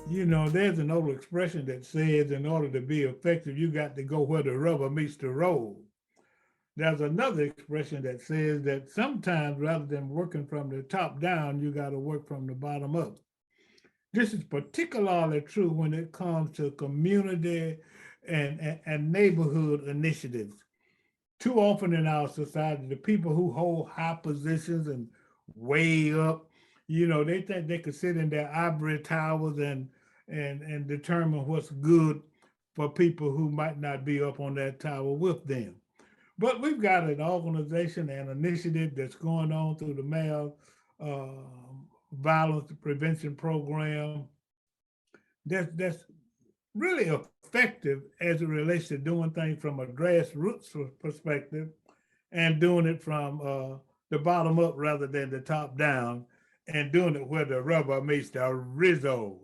You know, there's an old expression that says in order to be effective, you got to go where the rubber meets the road. There's another expression that says that sometimes rather than working from the top down, you got to work from the bottom up. This is particularly true when it comes to community and neighborhood initiatives. Too often in our society, the people who hold high positions and way up, you know, they think they could sit in their ivory towers and determine what's good for people who might not be up on that tower with them. But we've got an organization and initiative that's going on through the Male uh, Violence Prevention Program that's really effective as it relates to doing things from a grassroots perspective and doing it from the bottom up rather than the top down and doing it where the rubber meets the rizzo.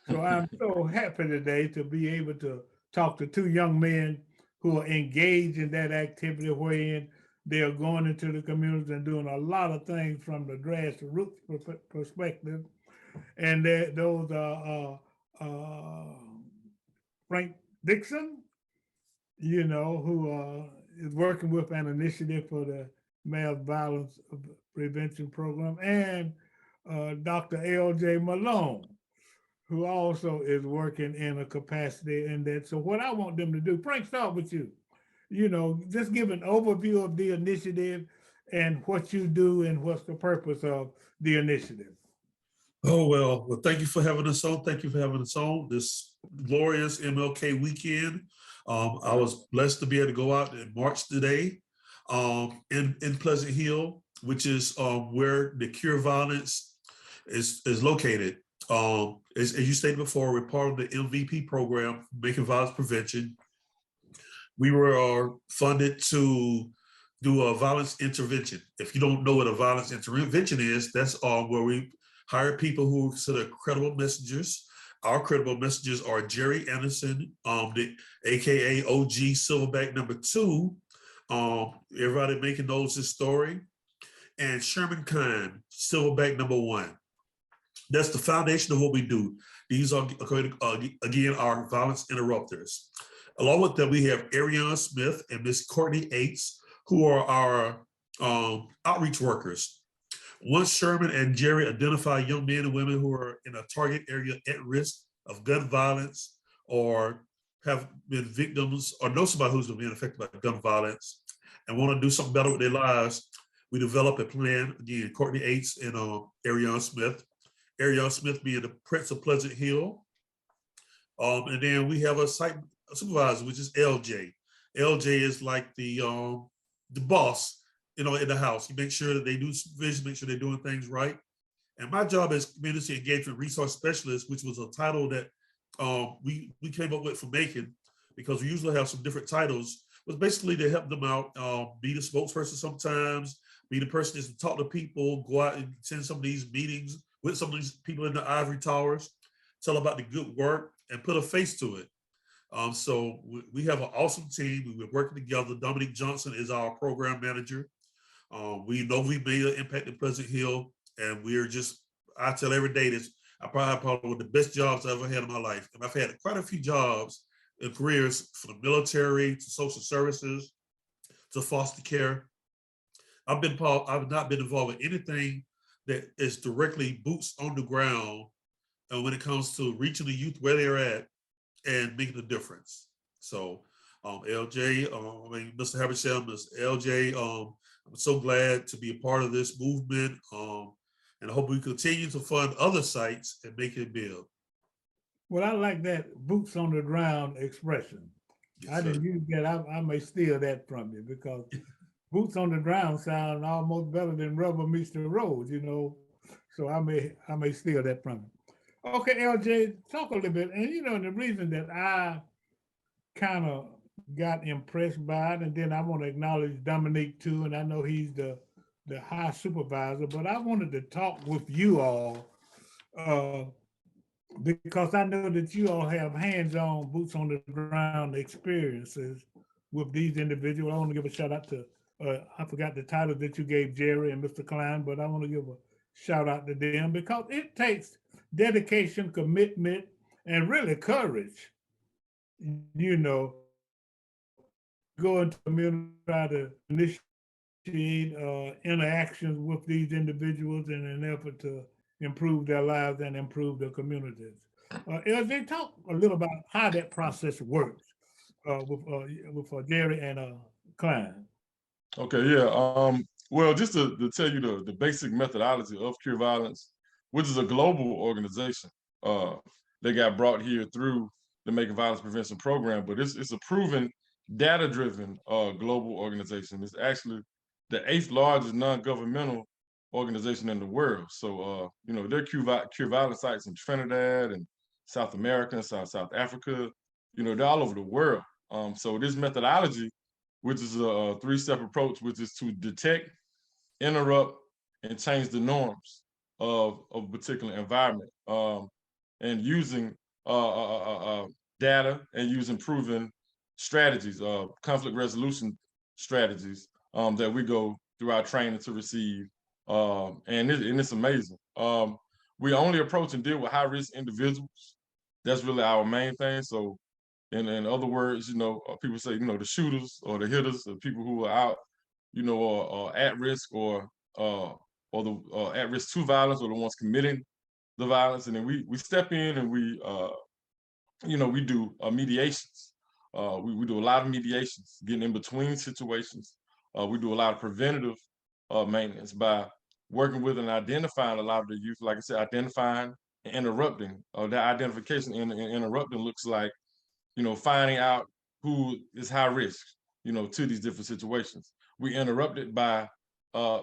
So I'm so happy today to be able to talk to two young men who are engaged in that activity wherein they are going into the community and doing a lot of things from the grassroots perspective. And those are Frank Dixon, you know, who is working with an initiative for the Male Violence Prevention Program, and Dr. L.J. Malone, who also is working in a capacity in that. So, what I want them to do, Frank, start with you. You know, just give an overview of the initiative and what you do and what's the purpose of the initiative. Oh, well, thank you for having us on. Thank you for having us on this glorious MLK weekend. I was blessed to be able to go out and march today in Pleasant Hill, which is where the Cure Violence is located. As you stated before, we're part of the MVP program, Macon Violence Prevention. We were funded to do a violence intervention. If you don't know what a violence intervention is, that's where we hire people who are considered credible messengers. Our credible messengers are Jerry Anderson, the AKA OG Silverback #2. Everybody making knows his story. And Sherman Kine, Silverback #1. That's the foundation of what we do. These are, again, our violence interrupters. Along with that, we have Ariana Smith and Miss Courtney Aites, who are our outreach workers. Once Sherman and Jerry identify young men and women who are in a target area at risk of gun violence or have been victims or know somebody who's been affected by gun violence and want to do something better with their lives, we develop a plan. Again, Courtney Aites and Ariana Smith. Ariana Smith being the Prince of Pleasant Hill. And then we have a site supervisor, which is LJ. LJ is like the boss, you know, in the house. He makes sure that they do supervision, make sure they're doing things right. And my job as community engagement resource specialist, which was a title that we came up with for Macon, because we usually have some different titles, was basically to help them out, be the spokesperson sometimes, be the person that's to talk to people, go out and attend some of these meetings with some of these people in the ivory towers, tell about the good work and put a face to it. So we have an awesome team. We're working together. Dominique Johnson is our program manager. We know we made an impact in Pleasant Hill, and we're just, I tell every day this, I probably have probably one of the best jobs I ever had in my life. And I've had quite a few jobs and careers from the military to social services to foster care. I've not been involved in anything that is directly boots on the ground when it comes to reaching the youth where they're at and making a difference. So LJ, Mr. Habersham, Mr. LJ, I'm so glad to be a part of this movement, and I hope we continue to fund other sites and make it build. Well, I like that boots on the ground expression. Yes, I sir. didn't use that. I may steal that from you because boots on the ground sound almost better than rubber meets the road, you know. So I may steal that from you. Okay, LJ, talk a little bit. And you know, the reason that I kind of got impressed by it, and then I want to acknowledge Dominique too, and I know he's the high supervisor, but I wanted to talk with you all uh, because I know that you all have hands-on, boots on the ground experiences with these individuals. I want to give a shout out to I forgot the title that you gave Jerry and Mr. Klein, but I want to give a shout out to them because it takes dedication, commitment, and really courage, you know, go into the community, try to initiate interactions with these individuals in an effort to improve their lives and improve their communities. They talk a little about how that process works with Jerry and Klein. Okay, yeah. Well, just to tell you the basic methodology of Cure Violence, which is a global organization. Uh, they got brought here through the Macon Violence Prevention Program, but it's a proven data-driven global organization. It's actually the 8th largest non-governmental organization in the world. So, you know, there are Cure Violence sites in Trinidad and South America and South Africa. You know, they're all over the world. So this methodology, which is a 3-step approach, which is to detect, interrupt, and change the norms of a particular environment, and using data and using proven strategies, conflict resolution strategies that we go through our training to receive, and it's amazing. We only approach and deal with high-risk individuals. That's really our main thing. So in other words, you know, people say, you know, the shooters or the hitters, the people who are out, you know, are at risk or the at risk to violence or the ones committing the violence. And then we step in and we, you know, we do mediations. We do a lot of mediations, getting in between situations. We do a lot of preventative maintenance by working with and identifying a lot of the youth. Like I said, identifying and interrupting. That identification and interrupting looks like, you know, finding out who is high risk, you know, to these different situations. We interrupt it by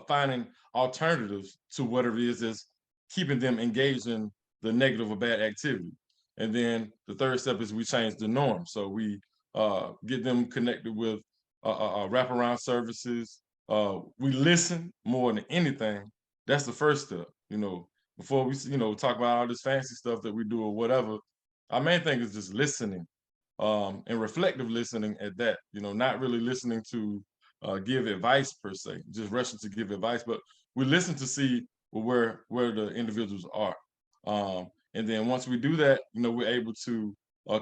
finding alternatives to whatever it is that's keeping them engaged in the negative or bad activity. And then the third step is we change the norm. So we get them connected with wraparound services. We listen more than anything. That's the first step, you know, before we, you know, talk about all this fancy stuff that we do or whatever. Our main thing is just listening, and reflective listening at that, you know, not really listening to give advice per se, just rushing to give advice, but we listen to see where the individuals are. And then once we do that, you know, we're able to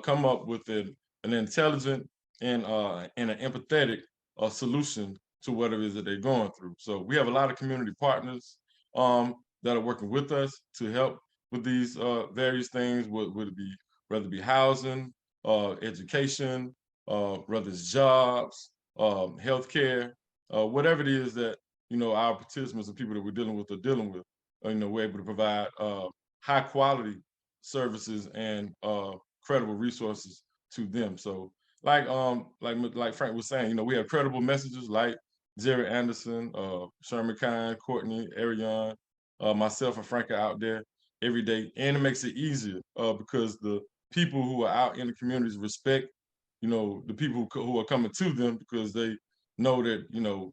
come up with an intelligent and an empathetic solution to whatever it is that they're going through. So we have a lot of community partners that are working with us to help with these various things, whether it be housing, education, whether it's jobs, healthcare, whatever it is that, you know, our participants and people that we're dealing with are dealing with. You know, we're able to provide high quality services and credible resources to them. So like Frank was saying, you know, we have credible messages like Jerry Anderson, Sherman Kine, Courtney, Ariane, myself and Frank are out there every day. And it makes it easier because the people who are out in the communities respect, you know, the people who are coming to them because they know that, you know,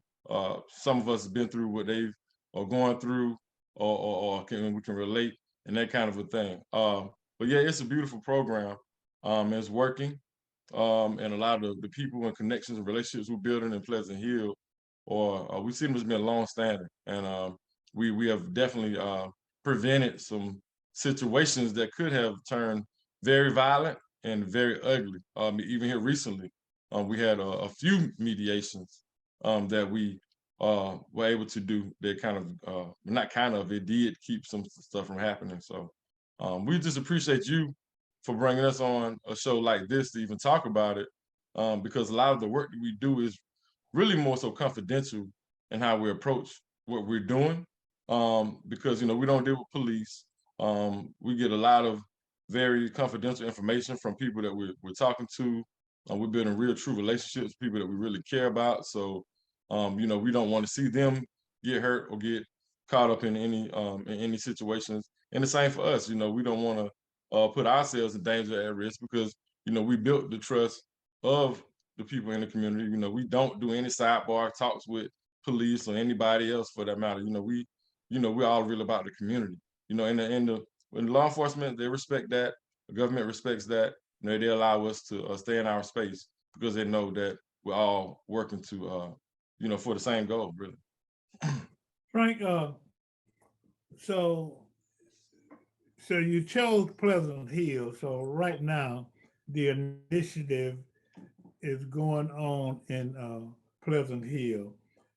some of us have been through what they are going through or we can relate and that kind of a thing. But yeah, it's a beautiful program. It's working. And a lot of the people and connections and relationships we're building in Pleasant Hill, or we see them as being long standing. And we have definitely prevented some situations that could have turned very violent and very ugly. Even here recently, we had a few mediations that we were able to do that it did keep some stuff from happening. So we just appreciate you for bringing us on a show like this to even talk about it, because a lot of the work that we do is really more so confidential in how we approach what we're doing, because, you know, we don't deal with police. We get a lot of very confidential information from people that we're talking to. We're building real true relationships with people that we really care about. So, you know, we don't want to see them get hurt or get caught up in any situations. And the same for us, you know, we don't want to put ourselves in danger at risk because, you know, we built the trust of the people in the community. You know, we don't do any sidebar talks with police or anybody else for that matter. We're all real about the community. You know, when law enforcement, they respect that. The government respects that. You know, they allow us to stay in our space because they know that we're all working to, you know, for the same goal, really. Frank, so So you chose Pleasant Hill. So right now, the initiative is going on in Pleasant Hill.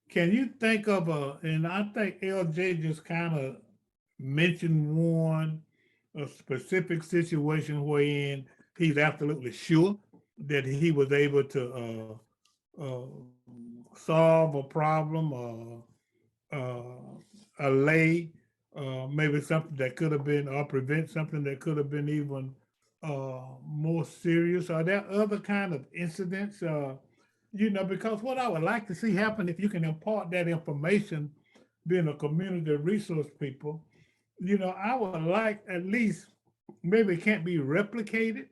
Can you think of and I think LJ just kind of mentioned one, a specific situation wherein he's absolutely sure that he was able to solve a problem or allay maybe something that could have been, or prevent something that could have been even more serious? Are there other kind of incidents? Because what I would like to see happen, if you can impart that information, being a community resource people, I would like at least, maybe it can't be replicated,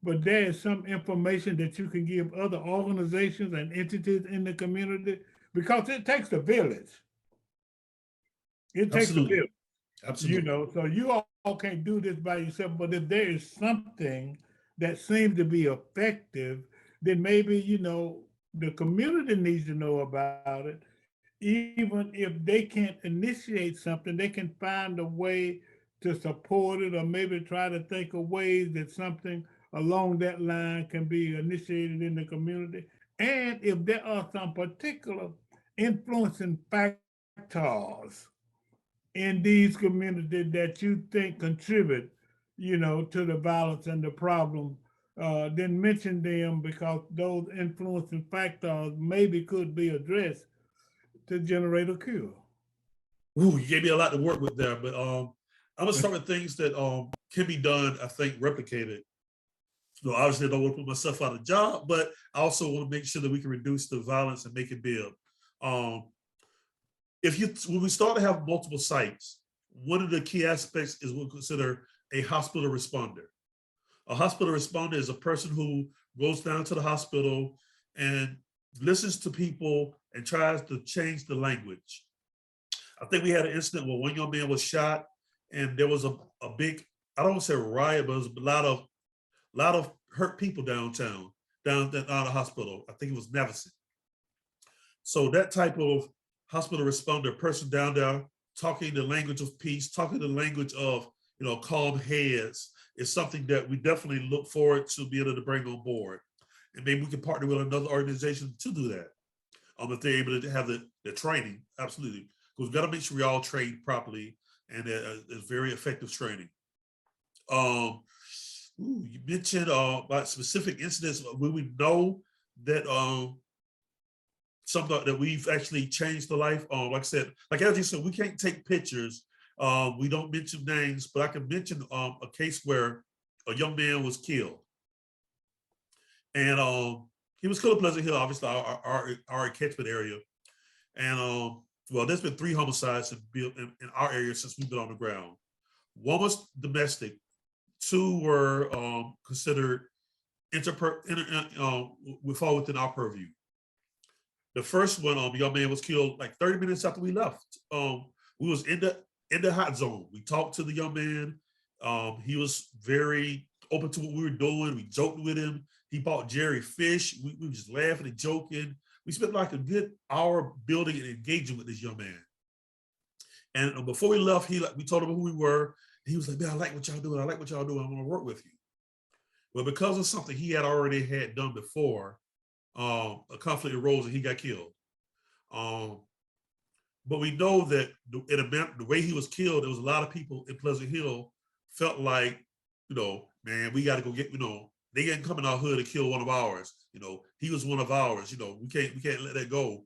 but there is some information that you can give other organizations and entities in the community, because it takes a village. It takes a Absolutely. village, Absolutely. so you all can't do this by yourself. But if there is something that seems to be effective, then maybe, the community needs to know about it. Even if they can't initiate something, they can find a way to support it, or maybe try to think of ways that something along that line can be initiated in the community. And if there are some particular influencing factors in these communities that you think contribute, to the violence and the problem, then mention them, because those influencing factors maybe could be addressed to generate a cure. Ooh, you gave me a lot to work with there, but I'm gonna start with things that can be done, I think, replicated. Obviously I don't want to put myself out of a job, but I also want to make sure that we can reduce the violence and make it build. Um, when we start to have multiple sites, one of the key aspects is what we consider a hospital responder. A hospital responder is a person who goes down to the hospital and listens to people and tries to change the language. I think we had an incident where one young man was shot, and there was a big, I don't want to say riot, but it was a lot of hurt people downtown, down at the hospital. I think it was Nevison. So that type of hospital responder, person down there talking the language of peace, talking the language of calm heads, is something that we definitely look forward to being able to bring on board. And maybe we can partner with another organization to do that. If they're able to have the training, absolutely. Because we've got to make sure we all train properly, and it's very effective training. You mentioned about specific incidents where we know that something that we've actually changed the life. Like I said, like LJ said, we can't take pictures. We don't mention names, but I can mention a case where a young man was killed. And he was killed in Pleasant Hill, obviously our catchment area. And well, there's been 3 homicides in our area since we've been on the ground. 1 was domestic, 2 were considered we fall within our purview. The first one, the young man was killed like 30 minutes after we left. We was in the hot zone. We talked to the young man. He was very open to what we were doing. We joked with him. He bought Jerry fish. We were just laughing and joking. We spent like a good hour building and engaging with this young man. And before we left, we told him who we were. He was like, man, I like what y'all doing. I like what y'all doing. I want to work with you. Well, because of something he had already done before, a conflict arose and he got killed. But we know that the way he was killed, there was a lot of people in Pleasant Hill felt like, man, we got to go get, they didn't come in our hood and kill one of ours. He was one of ours. We can't let that go.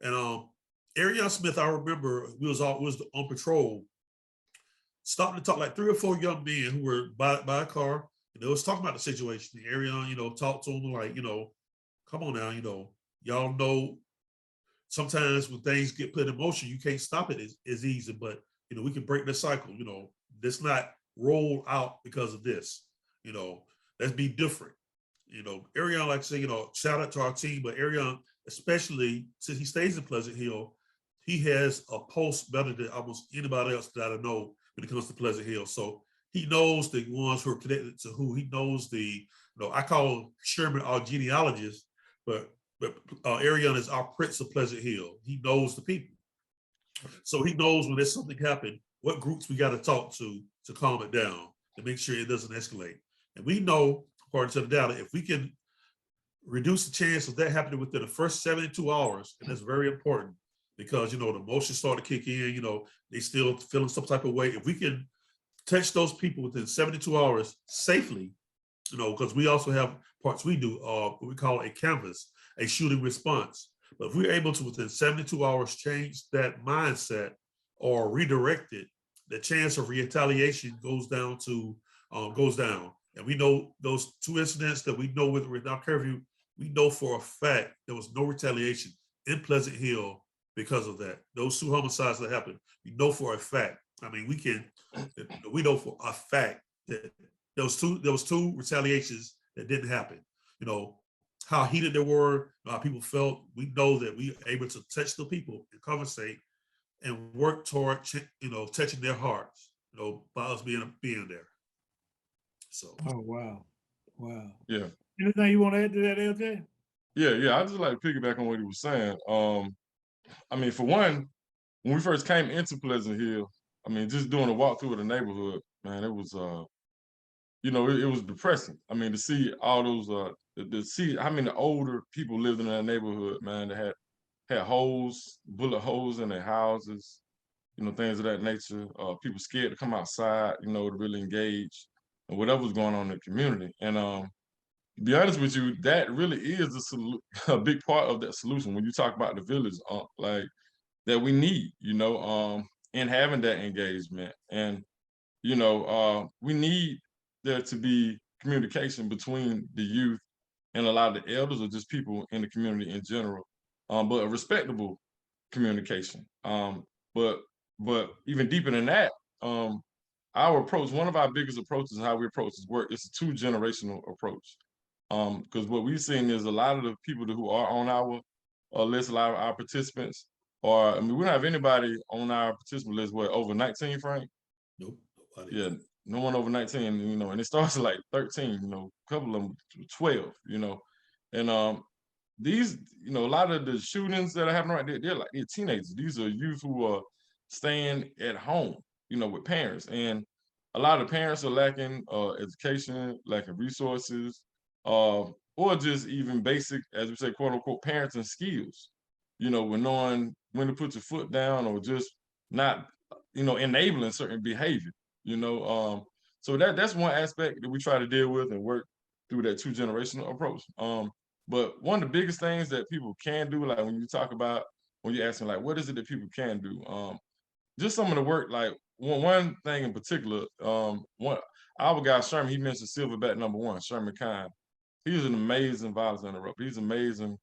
And Ariana Smith, I remember we was on patrol, stopped to talk like 3 or 4 young men who were by a car. They was talking about the situation. Ariana, talked to them like, come on now, y'all know sometimes when things get put in motion, you can't stop it as easy, but we can break the cycle. This not roll out because of this. Let's be different. Ariana, like I say, shout out to our team, but Ariana, especially since he stays in Pleasant Hill, he has a pulse better than almost anybody else that I know when it comes to Pleasant Hill. So he knows the ones who are connected to who. He knows I call Sherman our genealogist, but Ariana is our Prince of Pleasant Hill. He knows the people. So he knows when there's something happen, what groups we got to talk to to calm it down, to make sure it doesn't escalate. And we know, according to the data, if we can reduce the chance of that happening within the first 72 hours, and that's very important because, the emotions start to kick in, they still feeling some type of way. If we can touch those people within 72 hours safely, because we also have parts we do, what we call a canvas, a shooting response. But if we're able to, within 72 hours, change that mindset or redirect it, the chance of retaliation goes down. And we know those 2 incidents that we know without curfew, we know for a fact there was no retaliation in Pleasant Hill because of that. Those 2 homicides that happened, we know for a fact. I mean, we know for a fact that there was two retaliations that didn't happen. How heated they were, how people felt. We know that we were able to touch the people and conversate and work toward, touching their hearts, by us being there. So. Oh, wow. Wow. Yeah. Anything you want to add to that, LJ? Yeah. I just like to piggyback on what he was saying. I mean, for one, when we first came into Pleasant Hill, I mean, just doing a walkthrough of the neighborhood, man, it was, it was depressing. I mean, to see all those, to see how many older people lived in that neighborhood, man, that had holes, bullet holes in their houses, things of that nature. People scared to come outside, to really engage in whatever was going on in the community. And to be honest with you, that really is a big part of that solution when you talk about the village, like that we need, in having that engagement. And we need there to be communication between the youth and a lot of the elders or just people in the community in general, but a respectable communication. But even deeper than that, our approach, one of our biggest approaches, how we approach this work, is a 2-generational approach. Because what we've seen is a lot of the people who are on our list, a lot of our participants are, I mean, we don't have anybody on our participant list, over 19, Frank? Nope. Nobody. Yeah, no one over 19, and it starts at like 13, a couple of them 12, and these, a lot of the shootings that are happening right there, they're teenagers. These are youth who are staying at home, with parents, and a lot of parents are lacking education, lacking resources, or just even basic, as we say, quote unquote, parenting skills, with knowing when to put your foot down or just not, enabling certain behavior, so that's one aspect that we try to deal with and work through that 2-generational approach. But one of the biggest things that people can do, like when you're asking, like, what is it that people can do? Just some of the work, like one thing in particular, our guy Sherman, he mentioned Silverback #1, Sherman Kine. He's an amazing violence interrupter. He's an amazing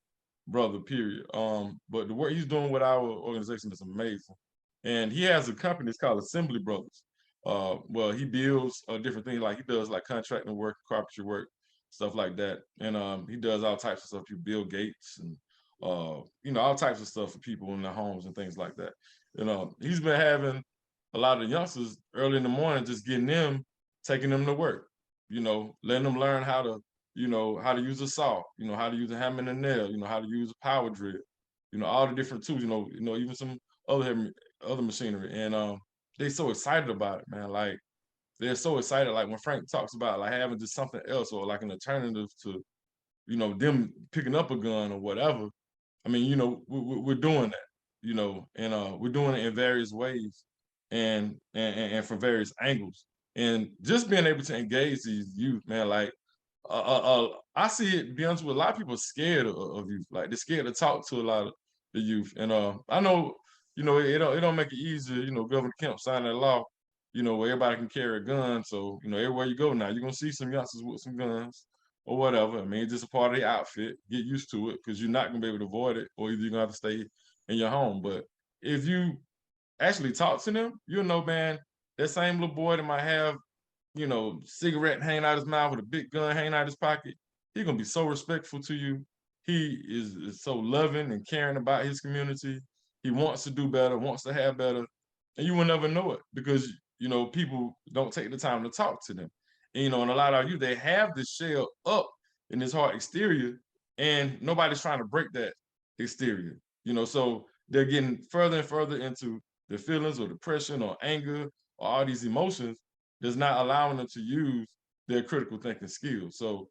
brother, period. But the work he's doing with our organization is amazing. And he has a company, it's called Assembly Brothers. Well, he builds different things, like he does like contracting work, carpentry work, stuff like that. And he does all types of stuff. He Bill Gates and all types of stuff for people in their homes and things like that. He's been having a lot of youngsters early in the morning, just taking them to work, letting them learn how to use a saw, how to use a hammer and a nail, how to use a power drill, all the different tools, even some other machinery. And they're so excited about it, man. Like, they're so excited. Like when Frank talks about like having just something else or like an alternative to, them picking up a gun or whatever. I mean, we're doing that, and we're doing it in various ways and from various angles. And just being able to engage these youth, man, like, I see it, to be honest with, a lot of people are scared of youth. Like, they're scared to talk to a lot of the youth. And I know, it don't make it easier, Governor Kemp signed that law, where everybody can carry a gun. So, everywhere you go now, you're gonna see some youngsters with some guns or whatever. I mean, it's just a part of the outfit. Get used to it, because you're not gonna be able to avoid it, or either you're gonna have to stay in your home. But if you actually talk to them, you'll know, man, that same little boy that might have, cigarette hanging out his mouth with a big gun hanging out his pocket, he's gonna be so respectful to you. He is so loving and caring about his community. He wants to do better, wants to have better, and you will never know it because people don't take the time to talk to them. And, and a lot of you, they have this shell up in this hard exterior, and nobody's trying to break that exterior. So they're getting further and further into their feelings or depression or anger or all these emotions, that's not allowing them to use their critical thinking skills. So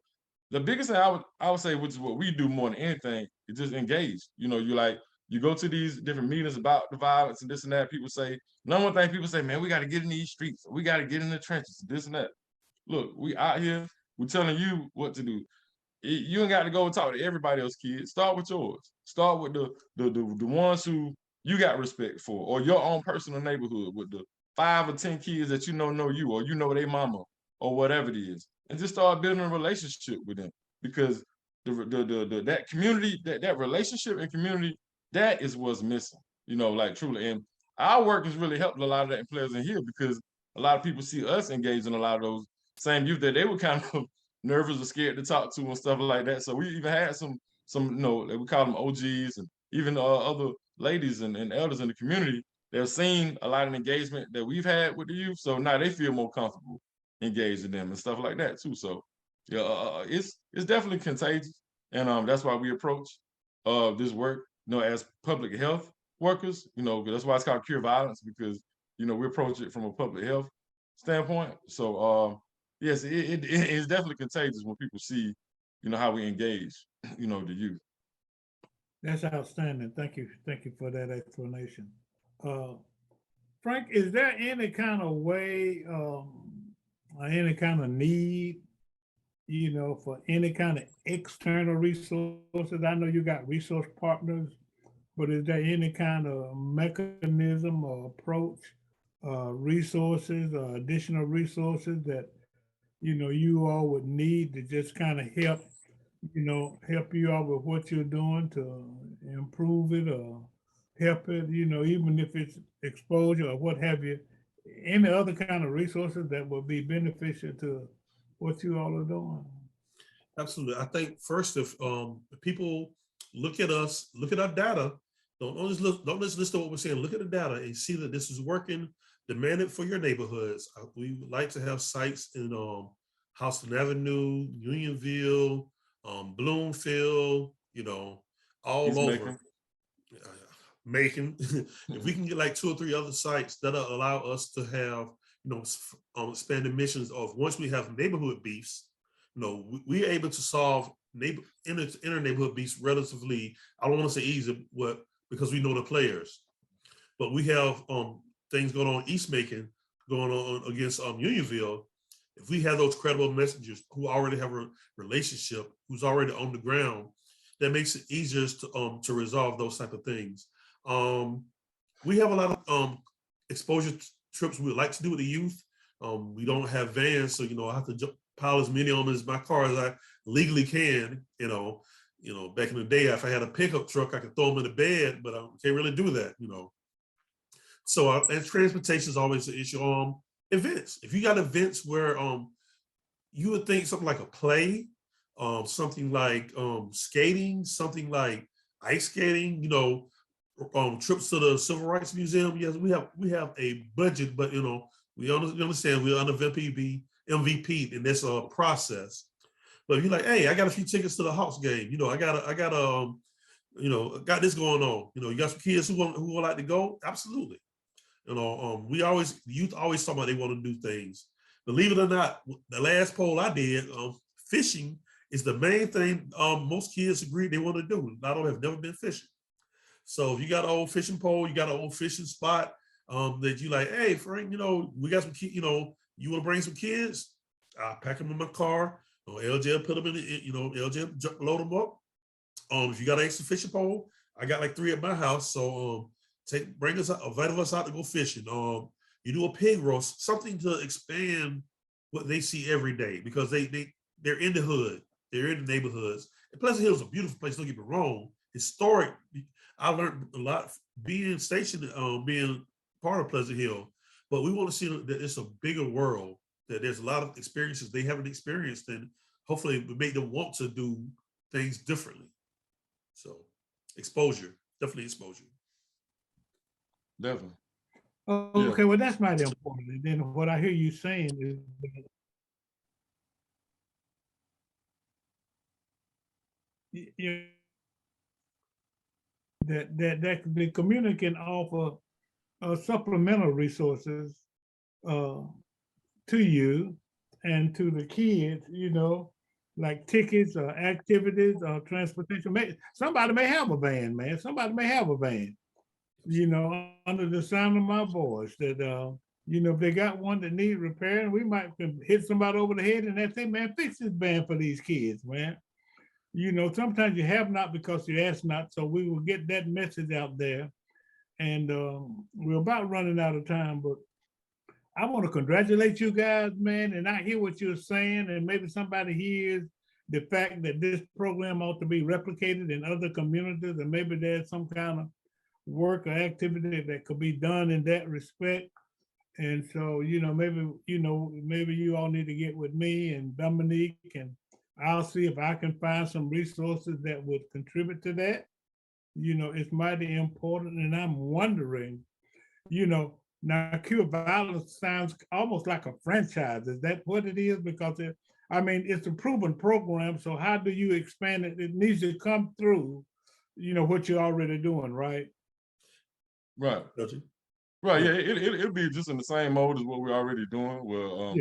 the biggest thing I would say, which is what we do more than anything, is just engage. You know, you go to these different meetings about the violence and this and that. People say, number one thing people say, man, we got to get in these streets, we got to get in the trenches, this and that. Look, we out here, we're telling you what to do. You ain't got to go and talk to everybody else's kids. Start with yours. Start with the ones who you got respect for, or your own personal neighborhood with the 5 or 10 kids that you know you, or you know their mama, or whatever it is, and just start building a relationship with them. Because that community, that relationship and community, that is what's missing. You know, like truly. And our work has really helped a lot of that in Pleasant Hill, because a lot of people see us engaged in a lot of those same youth that they were kind of nervous or scared to talk to and stuff like that. So we even had some you know, we call them OGs, and even other ladies and elders in the community. They've seen a lot of engagement that we've had with the youth, so now they feel more comfortable engaging them and stuff like that too. So yeah, it's definitely contagious, and that's why we approach this work, you know, as public health workers. You know, that's why it's called Cure Violence, because you know we approach it from a public health standpoint. So yes, it is definitely contagious when people see, you know, how we engage, you know, the youth. That's outstanding. Thank you. Thank you for that explanation. Uh, Frank, is there any kind of way, or any kind of need, you know, for any kind of external resources? I know you got resource partners, but is there any kind of mechanism or approach, resources or additional resources that, you know, you all would need to just kind of help, you know, help you out with what you're doing to improve it or help it, you know, even if it's exposure or what have you, any other kind of resources that would be beneficial to what you all are doing? Absolutely. I think first, if people look at us, look at our data, don't just listen to what we're saying, look at the data and see that this is working, demand it for your neighborhoods. We would like to have sites in Houston Avenue, Unionville, Bloomfield, you know, all He's over. making. Macon. If we can get like 2 or 3 other sites that'll allow us to have, you know, expanded missions of, once we have neighborhood beefs, you know, we're able to solve inner neighborhood beefs relatively, I don't want to say easy, because we know the players. But we have things going on East Macon, going on against Unionville. If we have those credible messengers who already have a relationship, who's already on the ground, that makes it easier to resolve those type of things. We have a lot of exposure trips we would like to do with the youth. We don't have vans, so you know I have to pile as many on as my car as I legally can. You know, back in the day, if I had a pickup truck, I could throw them in the bed, but I can't really do that. You know, so and transportation is always an issue. Events. If you got events where you would think something like a play, something like skating, something like ice skating, you know, trips to the Civil Rights Museum. Yes, we have a budget, but you know, we understand we're under MVP, and that's a process. But if you're like, hey, I got a few tickets to the Hawks game, you know, I got this going on. You know, you got some kids who would like to go. Absolutely. You know, the youth always talk about they want to do things. Believe it or not, the last poll I did, fishing is the main thing most kids agree they want to do. A lot of them have never been fishing. So if you got an old fishing pole, you got an old fishing spot that you like, hey, Frank, you know, we got some kids, you know, you want to bring some kids? I'll pack them in my car. Or L.J. put them in, L.J. load them up. If you got an extra fishing pole, I got like 3 at my house. So invite us out to go fishing. You do a pig roast, something to expand what they see every day, because they're in the hood, they're in the neighborhoods. And Pleasant Hill is a beautiful place, don't get me wrong. Historic. I learned a lot being stationed, being part of Pleasant Hill, but we want to see that it's a bigger world, that there's a lot of experiences they haven't experienced, and hopefully it make them want to do things differently. So exposure, definitely exposure. Definitely. Okay, Yeah. well, that's mighty important. And then what I hear you saying is that the community can offer supplemental resources, uh, to you and to the kids, you know, like tickets or activities or transportation. Somebody may have a van, man. Somebody may have a van, you know, under the sound of my voice that, you know, if they got one that needs repair, we might hit somebody over the head and that's it, man, fix this van for these kids, man. You know, sometimes you have not because you ask not, so we will get that message out there. And we're about running out of time, but I want to congratulate you guys, man, and I hear what you're saying, and maybe somebody hears the fact that this program ought to be replicated in other communities, and maybe there's some kind of work or activity that could be done in that respect. And so, you know, maybe you all need to get with me and Dominique, and I'll see if I can find some resources that would contribute to that. You know, it's mighty important, and I'm wondering, you know, now Cure Violence sounds almost like a franchise. Is that what it is? Because it's a proven program. So how do you expand it? It needs to come through, you know, what you're already doing, right? Right. Right. Yeah. It'll be just in the same mode as what we're already doing. Where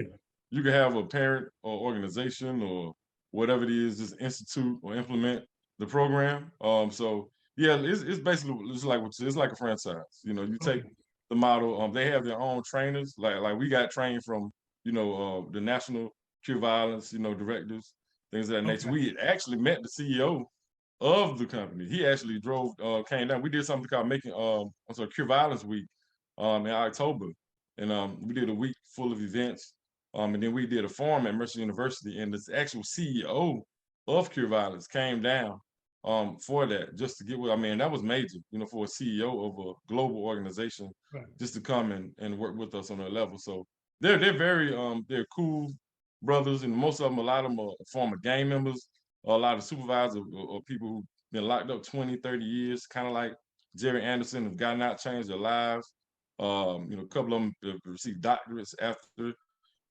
you can have a parent or organization or whatever it is, just institute or implement the program. So yeah, it's basically it's like a franchise. You know, you take the model. They have their own trainers. Like we got trained from, you know, the National Cure Violence, you know, directors, things of that nature. We actually met the CEO of the company. He actually came down. We did something called Cure Violence Week in October. And we did a week full of events. And then we did a forum at Mercer University, and this actual CEO of Cure Violence came down for that, just to get with, that was major, you know, for a CEO of a global organization, just to come and work with us on that level. So they're very they're cool brothers, and most of them, a lot of them are former gang members, a lot of supervisors or people who've been locked up 20, 30 years, kind of like Jerry Anderson, have gotten out, changed their lives. You know, a couple of them have received doctorates after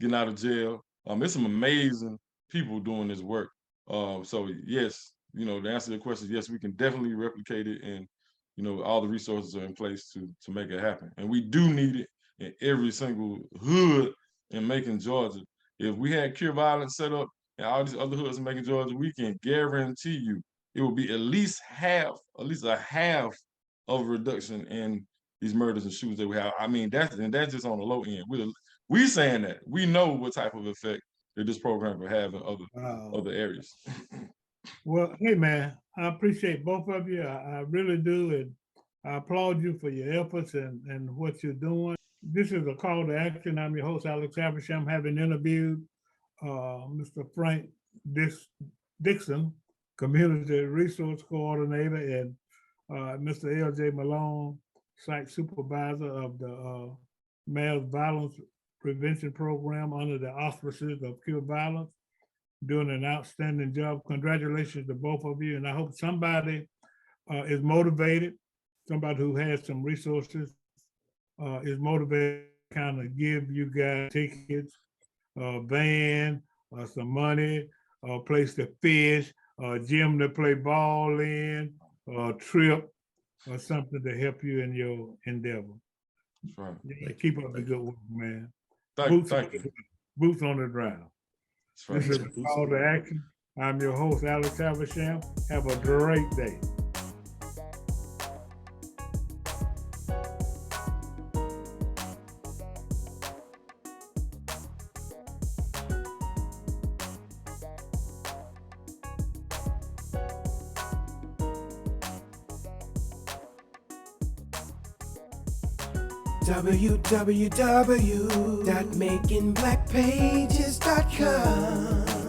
getting out of jail. It's some amazing people doing this work. So yes, you know, to answer the question, yes, we can definitely replicate it, and you know, all the resources are in place to make it happen. And we do need it in every single hood in Macon, Georgia. If we had Cure Violence set up in all these other hoods in Macon, Georgia, we can guarantee you it will be at least a half of a reduction in these murders and shootings that we have. That's just on the low end. We saying that we know what type of effect that this program will have in other areas. Well, hey man, I appreciate both of you. I really do, and I applaud you for your efforts and what you're doing. This is a call to action. I'm your host, Alex Haversham, having interviewed Mr. Frank Dixon, Community Resource Coordinator, and Mr. L.J. Malone, Site Supervisor of the Macon Violence Prevention Program under the auspices of Cure Violence, doing an outstanding job. Congratulations to both of you. And I hope somebody is motivated, somebody who has some resources is motivated to kind of give you guys tickets, a van, some money, a place to fish, a gym to play ball in, a trip, or something to help you in your endeavor. That's right. Yeah, keep up the good work, man. Thank you. Boots on the ground. Right. This is a call to action. I'm your host, Alex Haversham. Have a great day. www.makingblackpages.com